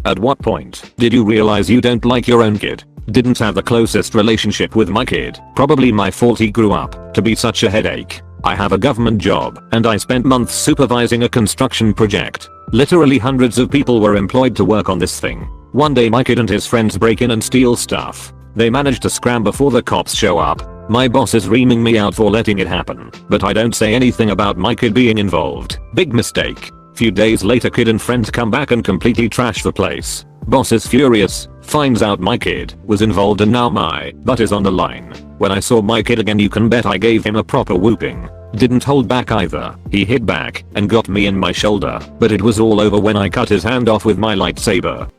At what point did you realize you don't like your own kid? Didn't have the closest relationship with my kid. Probably my fault he grew up to be such a headache. I have a government job and I spent months supervising a construction project. Literally hundreds of people were employed to work on this thing. One day my kid and his friends break in and steal stuff. They manage to scram before the cops show up. My boss is reaming me out for letting it happen, but I don't say anything about my kid being involved. Big mistake. Few days later kid and friends come back and completely trash the place. Boss is furious, finds out my kid was involved and now my butt is on the line. When I saw my kid again you can bet I gave him a proper whooping. Didn't hold back either. He hit back and got me in my shoulder, but it was all over when I cut his hand off with my lightsaber.